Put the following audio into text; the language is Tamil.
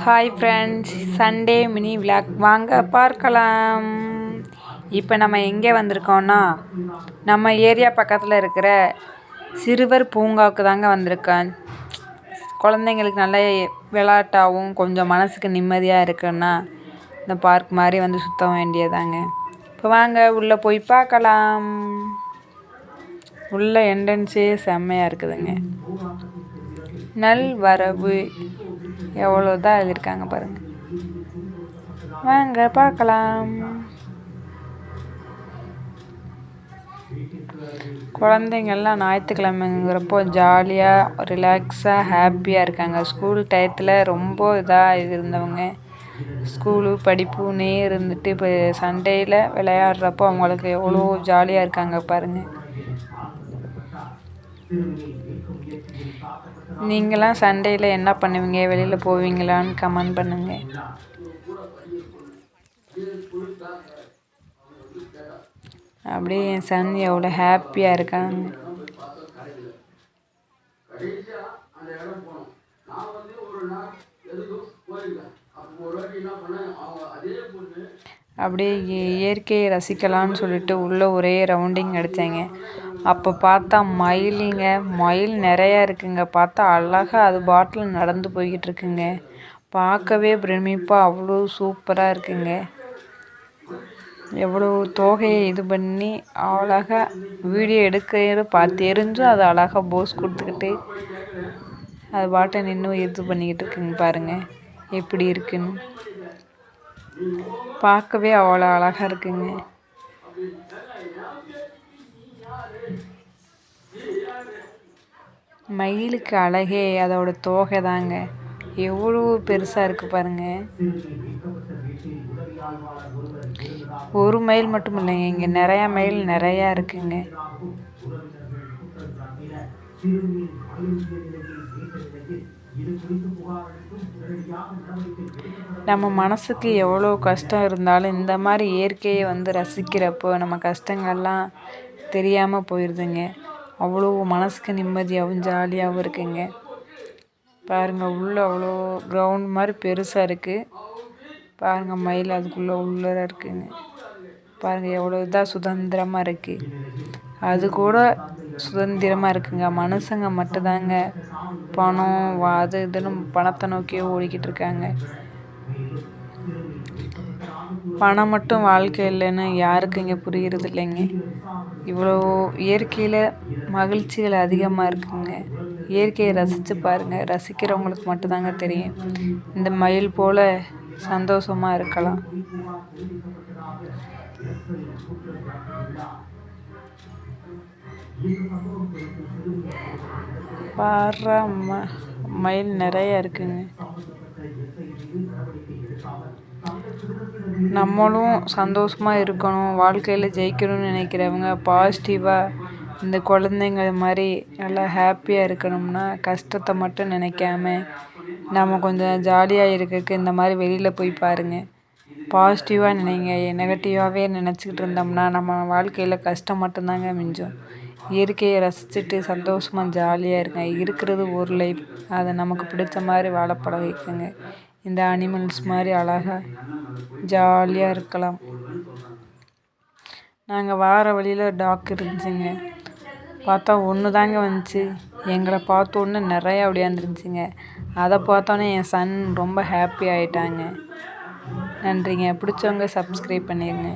Hi friends, Sunday mini vlog வாங்க பார்க்கலாம். இப்போ நம்ம எங்கே வந்திருக்கோன்னா, நம்ம ஏரியா பக்கத்தில் இருக்கிற சிறுவர் பூங்காவுக்கு தாங்க வந்திருக்கேன். குழந்தைங்களுக்கு நல்ல விளையாட்டாகவும் கொஞ்சம் மனசுக்கு நிம்மதியாக இருக்குன்னா இந்த பார்க் மாதிரி வந்து சுற்ற வேண்டியதாங்க. இப்போ வாங்க உள்ளே போய் பார்க்கலாம். உள்ள என்ட்ரன்ஸே செம்மையாக இருக்குதுங்க. நல்வரவு எவ்வளோதான் எழுதியிருக்காங்க பாருங்க. வாங்க பார்க்கலாம். குழந்தைங்கள்லாம் ஞாயிற்றுக்கிழமைங்கிறப்போ ஜாலியாக ரிலாக்ஸாக ஹாப்பியாக இருக்காங்க. ஸ்கூல் டயத்தில் ரொம்ப இதாக இருந்தவங்க ஸ்கூலு படிப்புன்னே இருந்துட்டு இப்போ சண்டேயில் விளையாடுறப்போ அவங்களுக்கு எவ்வளோ ஜாலியாக இருக்காங்க பாருங்கள். நீங்களாம் சண்டேயில் என்ன பண்ணுவீங்க? வெளியில் போவீங்களான்னு கமெண்ட் பண்ணுங்கள். அப்படியே என் சன் எவ்வளோ ஹாப்பியாக இருக்காங்க. அப்படியே இயற்கையை ரசிக்கலான்னு சொல்லிட்டு உள்ளே ஒரே ரவுண்டிங் அடித்தேங்க. அப்போ பார்த்தா மயில் நிறையா இருக்குங்க. பார்த்தா அழகாக அது பாட்டில் நடந்து போய்கிட்டு இருக்குங்க. பார்க்கவே பிரமிப்பாக அவ்வளோ சூப்பராக இருக்குங்க. எவ்வளோ தோகையை இது பண்ணி அழகாக வீடியோ எடுக்க தெரிஞ்சும் அது அழகாக போஸ் கொடுத்துக்கிட்டு அது பாட்டை நின்று இது பண்ணிக்கிட்டு இருக்குங்க. பாருங்கள் எப்படி இருக்குன்னு. பார்க்கவே அவ்வளோ அழகாக இருக்குங்க. மயிலுக்கு அழகே அதோட தோகை தாங்க. எவ்வளோ பெருசாக இருக்குது பாருங்கள். ஒரு மயில் மட்டும் இல்லைங்க, இங்கே நிறையா மயில் நிறையா இருக்குங்க. நம்ம மனசுக்கு எவ்வளோ கஷ்டம் இருந்தாலும் இந்த மாதிரி இயற்கையை வந்து ரசிக்கிறப்போ நம்ம கஷ்டங்கள்லாம் தெரியாமல் போயிடுதுங்க. அவ்வளோ மனசுக்கு நிம்மதியாகவும் ஜாலியாகவும் இருக்குங்க. பாருங்கள் உள்ளே அவ்வளோ கிரவுண்ட் மாதிரி பெருசாக இருக்குது. பாருங்கள் மயில் அதுக்குள்ளே உள்ளே இருக்குங்க. பாருங்கள் எவ்வளோ இதாக சுதந்திரமாக இருக்குது. அது கூட சுதந்திரமாக இருக்குங்க. மனுஷங்க மட்டும்தாங்க பணம் அது இதுன்னு பணத்தை நோக்கியே ஓடிக்கிட்டு இருக்காங்க. பணம் மட்டும் வாழ்க்கை இல்லைன்னு யாருக்கு இங்கே புரிகிறது இல்லைங்க. இவ்வளோ இயற்கையில் மகிழ்ச்சிகள் அதிகமாக இருக்குங்க. இயற்கையை ரசித்து பாருங்கள். ரசிக்கிறவங்களுக்கு மட்டும்தாங்க தெரியும் இந்த மயில் போல் சந்தோஷமாக இருக்கலாம். பாரு மயில் நிறைய இருக்குங்க. நம்மளும் சந்தோஷமாக இருக்கணும், வாழ்க்கையில் ஜெயிக்கணும்னு நினைக்கிறவங்க பாசிட்டிவாக இந்த குழந்தைங்க மாதிரி நல்லா ஹாப்பியாக இருக்கணும்னா கஷ்டத்தை மட்டும் நினைக்காம நம்ம கொஞ்சம் ஜாலியாக இருக்கிறதுக்கு இந்த மாதிரி வெளியில் போய் பாருங்கள். பாசிட்டிவாக நினைங்க. நெகட்டிவாகவே நினச்சிக்கிட்டு இருந்தோம்னா நம்ம வாழ்க்கையில் கஷ்டம் மட்டும்தாங்க மிஞ்சும். இயற்கையை ரசிச்சுட்டு சந்தோஷமாக ஜாலியாக இருங்க. இருக்கிறது ஒரு லைஃப், அதை நமக்கு பிடிச்ச மாதிரி வாழ பழகிக்கோங்க. இந்த அனிமல்ஸ் மாதிரி அழகாக ஜாலியாக இருக்கலாம். நாங்கள் வார வழியில் டாக் இருந்துச்சுங்க. பார்த்தா ஒன்று தாங்க வந்துச்சு. எங்களை பார்த்தோன்னே நிறையா ஓடியாந்துருந்துச்சுங்க. அதை பார்த்தோன்னே என் சன் ரொம்ப ஹாப்பி ஆகிட்டாங்க. நன்றிங்க. பிடிச்சவங்க சப்ஸ்கிரைப் பண்ணிடுங்க.